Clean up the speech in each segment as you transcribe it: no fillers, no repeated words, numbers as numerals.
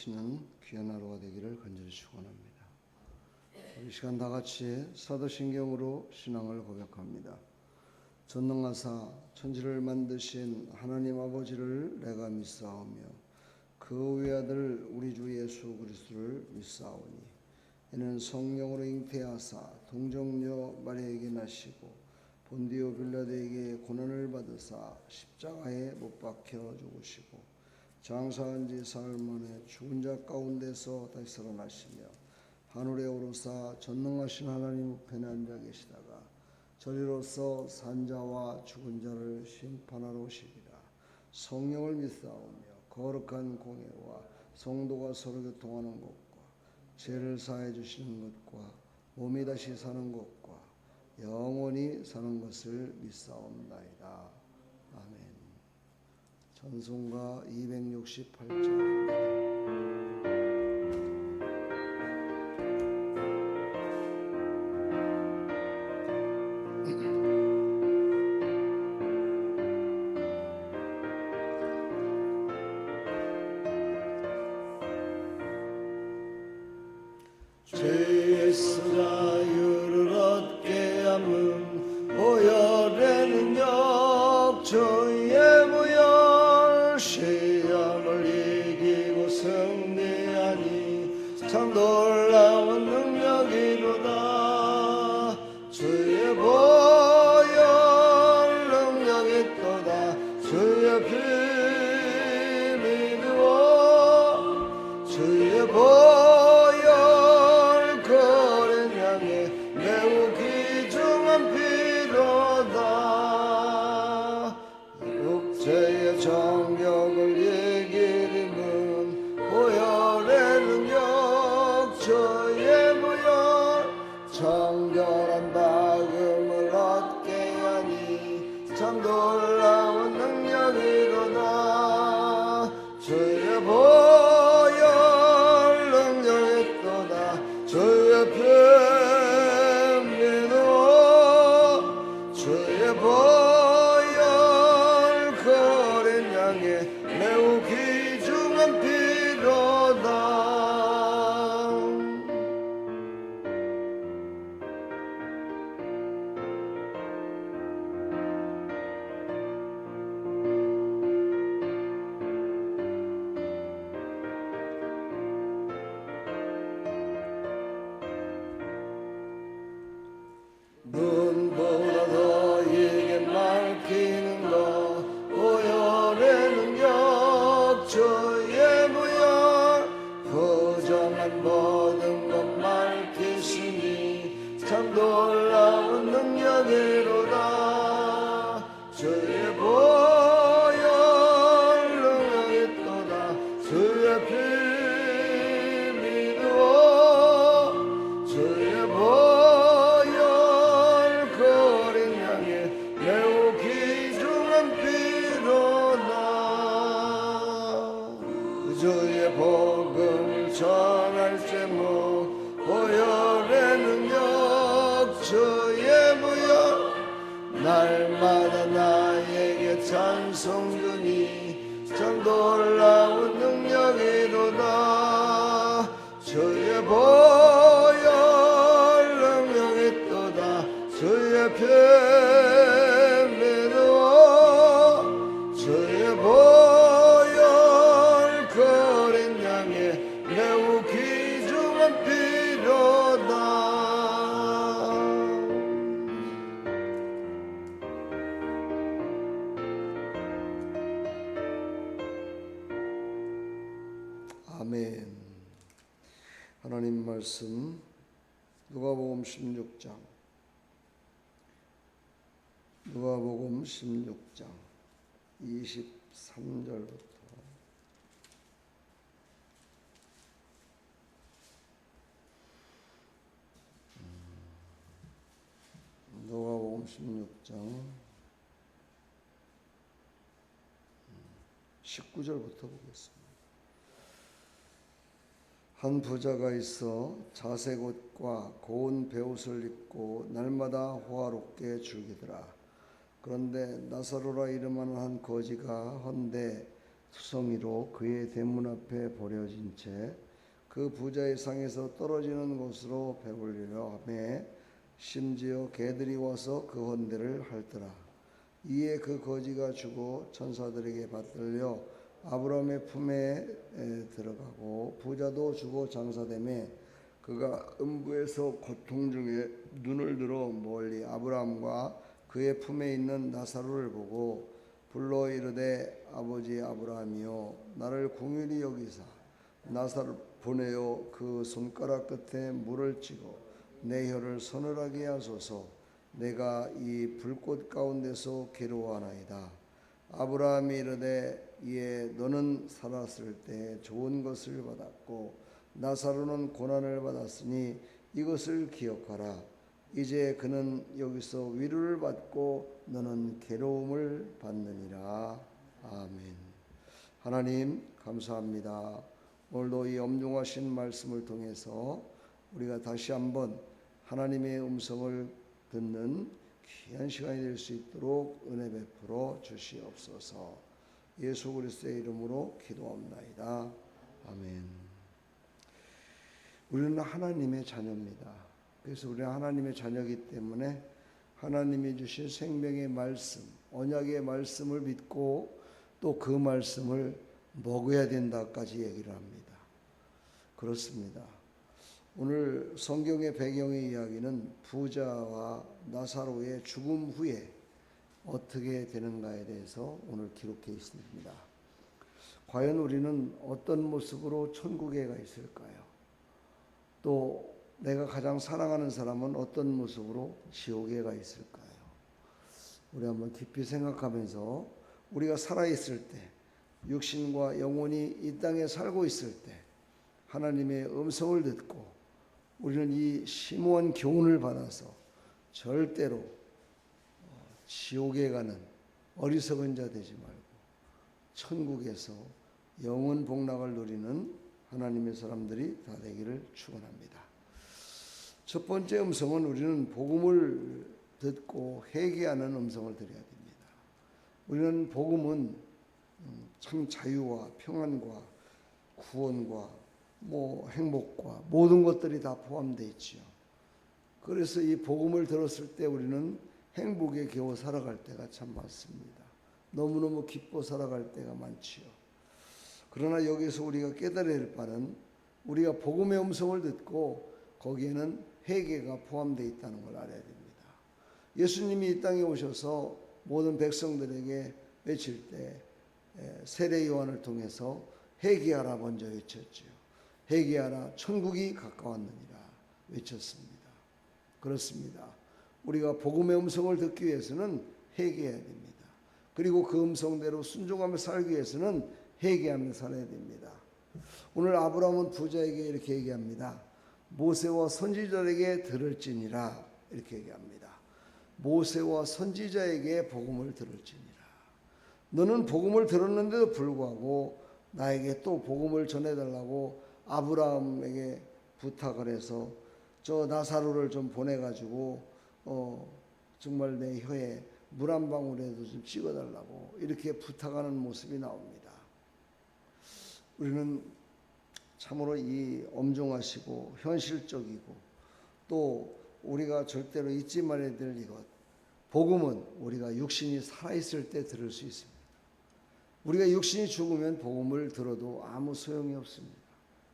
주시는 귀한 하루가 되기를 간절히 축원합니다. 이 시간 다 같이 사도신경으로 신앙을 고백합니다. 전능하사 천지를 만드신 하나님 아버지를 내가 믿사오며 그 외아들 우리 주 예수 그리스도를 믿사오니 이는 성령으로 잉태하사 동정녀 마리아에게 나시고 본디오 빌라도에게 고난을 받으사 십자가에 못 박혀 죽으시고 장사한 지 사흘 만에 죽은 자 가운데서 다시 살아나시며 하늘에 오르사 전능하신 하나님 우편에 앉아 계시다가 저리로서 산자와 죽은 자를 심판하러 오시리라. 성령을 믿사오며 거룩한 공예와 성도가 서로 교통하는 것과 죄를 사해 주시는 것과 몸이 다시 사는 것과 영원히 사는 것을 믿사옵나이다. 아멘. 찬송가 268장. 죄에서 자유를 얻게 함은 보혈의 능력 주의 보혈 시험을 이기고 승리하니 참 놀라운 능력이로다. 주의 보혈 능력이 또다. 주의 피 믿어 주의 보혈 육체의 정욕을 이기는 보혈의 능력 주의 보혈 정결한 박음을 얻게 하니 참 놀라운 능력이로다. 주의 보혈 능력이 또다. 주의 피 믿어 주의 보혈 매우 귀중한 피로다. 눈보다 더 이게 맑히는 것 보혈의 능력 주의 보혈 부정한 모든 것 맑히시니 참 놀라운 능력이로다. 주의 보혈 능력이 또다. 주의 피 믿어 주의 보혈 거린 양에 매우 귀중한 피로다. 주의 복음을 전할 제목 보혈의 능력 주의 보혈 날마다 나에게 찬송 주니 참 놀라운 능력이로다. 주의 보혈 능력이 또다. 주의 피 믿어 주의 보혈 거린 양에 매우 귀중한 피로다. 아멘. 하나님 말씀 누가복음 16장 23절부터 누가복음 16장 19절부터 보겠습니다. 한 부자가 있어 자색 옷과 고운 베옷을 입고 날마다 호화롭게 즐기더라. 그런데 나사로라 이름하는 한 거지가 헌데 투성이로 그의 대문 앞에 버려진 채 그 부자의 상에서 떨어지는 곳으로 배불리려 하며 심지어 개들이 와서 그 헌대를 핥더라. 이에 그 거지가 죽어 천사들에게 받들려 아브라함의 품에 들어가고 부자도 죽어 장사되매 그가 음부에서 고통 중에 눈을 들어 멀리 아브라함과 그의 품에 있는 나사로를 보고 불러 이르되 아버지 아브라함이여 나를 긍휼히 여기사 나사로 보내어 그 손가락 끝에 물을 찍어 내 혀를 서늘하게 하소서. 내가 이 불꽃 가운데서 괴로워하나이다. 아브라함이 이르되 이에 너는 살았을 때 좋은 것을 받았고 나사로는 고난을 받았으니 이것을 기억하라. 이제 그는 여기서 위로를 받고 너는 괴로움을 받느니라. 아멘. 하나님 감사합니다. 오늘도 이 엄중하신 말씀을 통해서 우리가 다시 한번 하나님의 음성을 듣는 귀한 시간이 될 수 있도록 은혜 베풀어 주시옵소서. 예수 그리스도의 이름으로 기도합나이다. 아멘. 우리는 하나님의 자녀입니다. 그래서 우리는 하나님의 자녀이기 때문에 하나님이 주신 생명의 말씀, 언약의 말씀을 믿고 또 그 말씀을 먹어야 된다까지 얘기를 합니다. 그렇습니다. 오늘 성경의 배경의 이야기는 부자와 나사로의 죽음 후에 어떻게 되는가에 대해서 오늘 기록해 있습니다. 과연 우리는 어떤 모습으로 천국에 가 있을까요? 또 내가 가장 사랑하는 사람은 어떤 모습으로 지옥에 가 있을까요? 우리 한번 깊이 생각하면서 우리가 살아있을 때, 육신과 영혼이 이 땅에 살고 있을 때 하나님의 음성을 듣고 우리는 이 심오한 교훈을 받아서 절대로 지옥에 가는 어리석은 자 되지 말고 천국에서 영원 복락을 누리는 하나님의 사람들이 다 되기를 축원합니다. 첫 번째 음성은 우리는 복음을 듣고 회개하는 음성을 드려야 됩니다. 우리는 복음은 참 자유와 평안과 구원과 행복과 모든 것들이 다 포함되어 있지요. 그래서 이 복음을 들었을 때 우리는 행복에 겨워 살아갈 때가 참 많습니다. 너무너무 기뻐 살아갈 때가 많지요. 그러나 여기서 우리가 깨달아야 할 바는 우리가 복음의 음성을 듣고 거기에는 회개가 포함되어 있다는 걸 알아야 됩니다. 예수님이 이 땅에 오셔서 모든 백성들에게 외칠 때 세례 요한을 통해서 회개하라 먼저 외쳤죠. 회개하라 천국이 가까웠느니라 외쳤습니다. 그렇습니다. 우리가 복음의 음성을 듣기 위해서는 회개해야 됩니다. 그리고 그 음성대로 순종하며 살기 위해서는 회개하며 살아야 됩니다. 오늘 아브라함은 부자에게 이렇게 얘기합니다. 모세와 선지자에게 들을지니라 이렇게 얘기합니다. 모세와 선지자에게 복음을 들을지니라. 너는 복음을 들었는데도 불구하고 나에게 또 복음을 전해달라고 아브라함에게 부탁을 해서 저 나사로를 좀 보내가지고 정말 내 혀에 물 한 방울에도 좀 찍어달라고 이렇게 부탁하는 모습이 나옵니다. 우리는 참으로 이 엄중하시고 현실적이고 또 우리가 절대로 잊지 말아야 될 이것, 복음은 우리가 육신이 살아있을 때 들을 수 있습니다. 우리가 육신이 죽으면 복음을 들어도 아무 소용이 없습니다.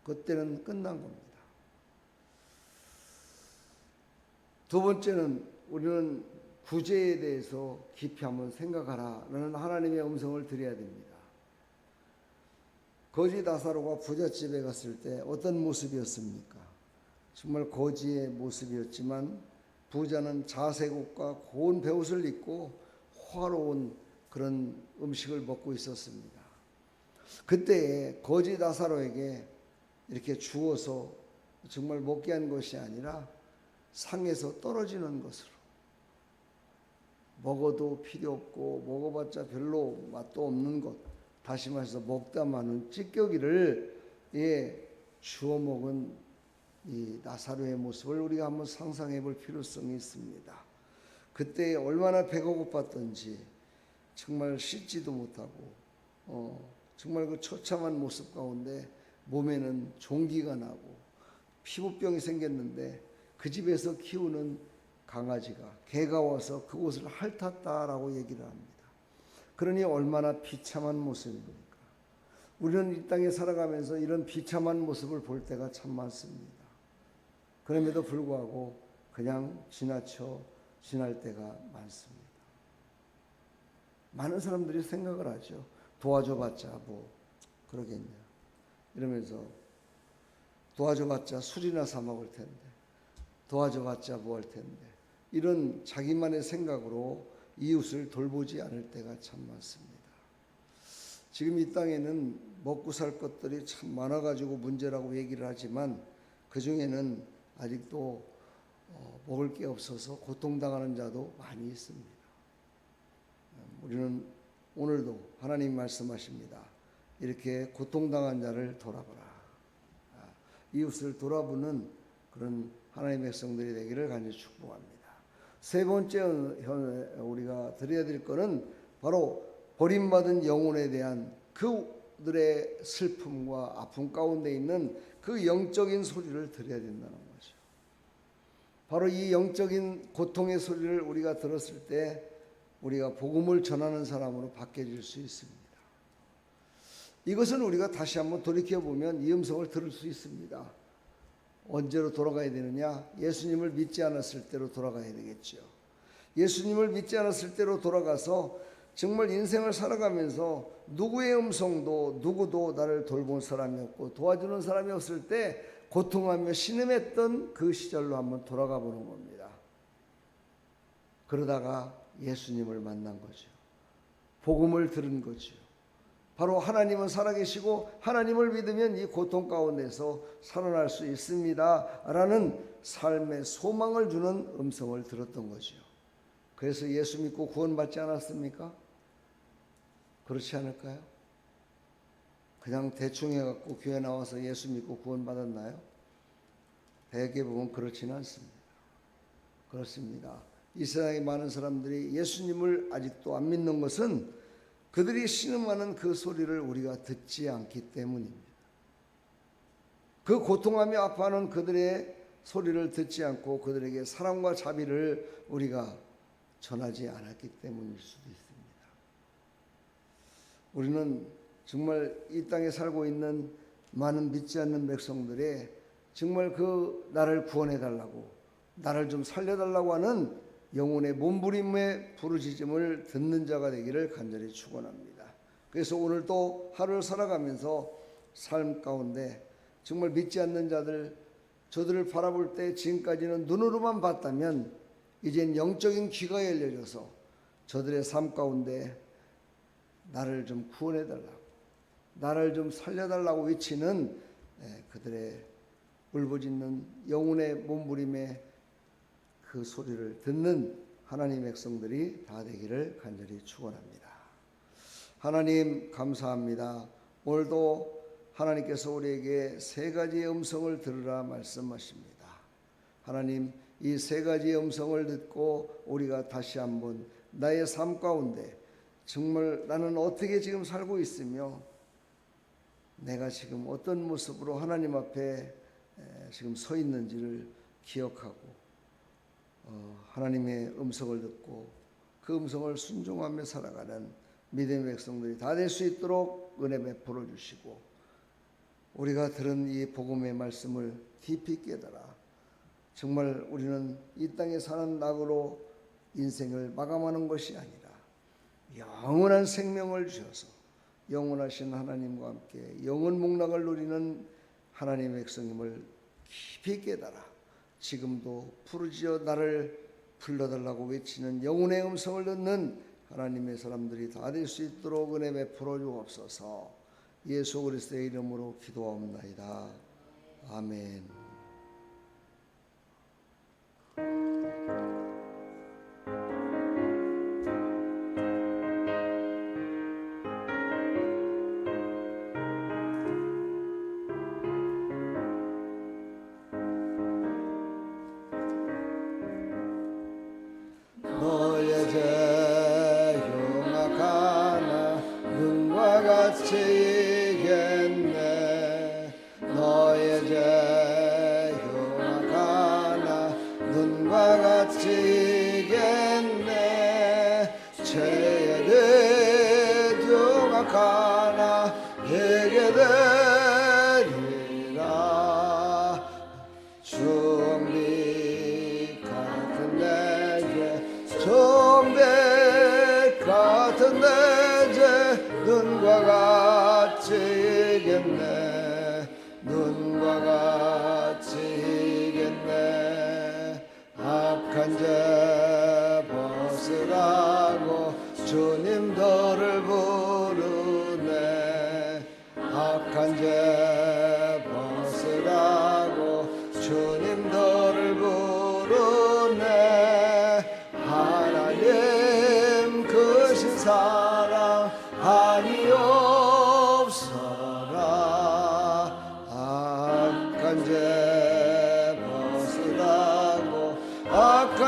그때는 끝난 겁니다. 두 번째는 우리는 구제에 대해서 깊이 한번 생각하라라는 하나님의 음성을 드려야 됩니다. 거지 나사로가 부잣집에 갔을 때 어떤 모습이었습니까? 정말 거지의 모습이었지만 부자는 자색옷과 고운 베옷을 입고 화로운 그런 음식을 먹고 있었습니다. 그때 거지 나사로에게 이렇게 주어서 정말 먹게 한 것이 아니라 상에서 떨어지는 것으로 먹어도 필요 없고 먹어봤자 별로 맛도 없는 것, 다시 말해서 먹다 마는 찌꺼기를 주워 먹은 이 나사로의 모습을 우리가 한번 상상해 볼 필요성이 있습니다. 그때 얼마나 배가 고팠던지 정말 씻지도 못하고 정말 그 처참한 모습 가운데 몸에는 종기가 나고 피부병이 생겼는데 그 집에서 키우는 강아지가 개가 와서 그곳을 핥았다라고 얘기를 합니다. 그러니 얼마나 비참한 모습입니까? 우리는 이 땅에 살아가면서 이런 비참한 모습을 볼 때가 참 많습니다. 그럼에도 불구하고 그냥 지나쳐 지날 때가 많습니다. 많은 사람들이 생각을 하죠. 도와줘봤자 뭐 그러겠냐 이러면서 도와줘봤자 술이나 사 먹을 텐데, 도와줘봤자 뭐 할 텐데, 이런 자기만의 생각으로 이웃을 돌보지 않을 때가 참 많습니다. 지금 이 땅에는 먹고 살 것들이 참 많아가지고 문제라고 얘기를 하지만 그 중에는 아직도 먹을 게 없어서 고통당하는 자도 많이 있습니다. 우리는 오늘도 하나님 말씀하십니다. 이렇게 고통당한 자를 돌아보라. 이웃을 돌아보는 그런 하나님의 백성들이 되기를 간절히 축복합니다. 세 번째 우리가 드려야 될 것은 바로 버림받은 영혼에 대한 그들의 슬픔과 아픔 가운데 있는 그 영적인 소리를 들어야 된다는 거죠. 바로 이 영적인 고통의 소리를 우리가 들었을 때 우리가 복음을 전하는 사람으로 바뀌어질 수 있습니다. 이것은 우리가 다시 한번 돌이켜보면 이 음성을 들을 수 있습니다. 언제로 돌아가야 되느냐? 예수님을 믿지 않았을 때로 돌아가야 되겠죠. 예수님을 믿지 않았을 때로 돌아가서 정말 인생을 살아가면서 누구의 음성도 누구도 나를 돌본 사람이 없고 도와주는 사람이 없을 때 고통하며 신음했던 그 시절로 한번 돌아가 보는 겁니다. 그러다가 예수님을 만난 거죠. 복음을 들은 거죠. 바로 하나님은 살아계시고 하나님을 믿으면 이 고통 가운데서 살아날 수 있습니다 라는 삶의 소망을 주는 음성을 들었던 거죠. 그래서 예수 믿고 구원받지 않았습니까? 그렇지 않을까요? 그냥 대충 해갖고 교회 나와서 예수 믿고 구원받았나요? 대개 보면 그렇지는 않습니다. 그렇습니다. 이 세상에 많은 사람들이 예수님을 아직도 안 믿는 것은 그들이 신음하는 그 소리를 우리가 듣지 않기 때문입니다. 그 고통하며 아파하는 그들의 소리를 듣지 않고 그들에게 사랑과 자비를 우리가 전하지 않았기 때문일 수도 있습니다. 우리는 정말 이 땅에 살고 있는 많은 믿지 않는 백성들의 정말 그 나를 구원해 달라고, 나를 좀 살려 달라고 하는 영혼의 몸부림의 부르짖음을 듣는 자가 되기를 간절히 축원합니다. 그래서 오늘 또 하루를 살아가면서 삶 가운데 정말 믿지 않는 자들, 저들을 바라볼 때 지금까지는 눈으로만 봤다면 이젠 영적인 귀가 열려져서 저들의 삶 가운데 나를 좀 구원해 달라고, 나를 좀 살려 달라고 외치는 그들의 울부짖는 영혼의 몸부림의 그 소리를 듣는 하나님의 백성들이 다 되기를 간절히 축원합니다. 하나님 감사합니다. 오늘도 하나님께서 우리에게 세 가지의 음성을 들으라 말씀하십니다. 하나님, 이 세 가지의 음성을 듣고 우리가 다시 한번 나의 삶 가운데 정말 나는 어떻게 지금 살고 있으며 내가 지금 어떤 모습으로 하나님 앞에 지금 서 있는지를 기억하고 하나님의 음성을 듣고 그 음성을 순종하며 살아가는 믿음의 백성들이 다 될 수 있도록 은혜 베풀어 주시고, 우리가 들은 이 복음의 말씀을 깊이 깨달아 정말 우리는 이 땅에 사는 낙으로 인생을 마감하는 것이 아니라 영원한 생명을 주셔서 영원하신 하나님과 함께 영원 목락을 누리는 하나님의 백성임을 깊이 깨달아 지금도 부르짖어 나를 불러달라고 외치는 영혼의 음성을 듣는 하나님의 사람들이 다 될 수 있도록 은혜 베풀어 주옵소서. 예수 그리스도의 이름으로 기도하옵나이다. 아멘. 너의 죄 흉악하나 눈과 같이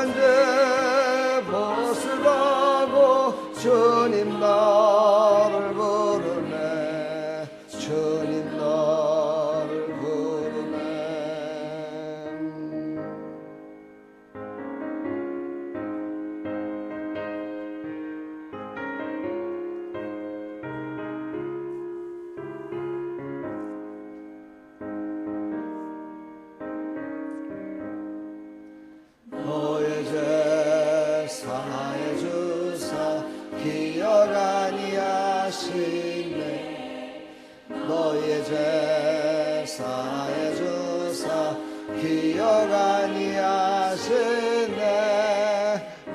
흑한 죄 벗으라고 주님 나를 부르네 주님 나를 부르네 너의 죄 사해 주사 기억 아니하시네 너의 죄 사해 주사 기억 아니하시네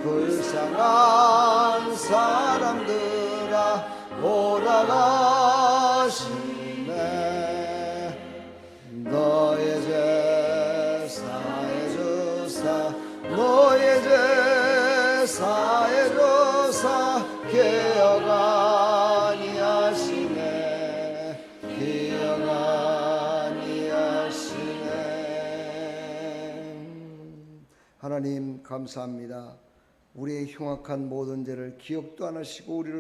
불쌍한 사람들아 오라가시네 너의 죄 사해 주사 너의 죄 사해 주사 기억 아니하시네 기억 아니하시네 하나님 감사합니다. 우리의 흉악한 모든 죄를 기억도 안 하시고 우리를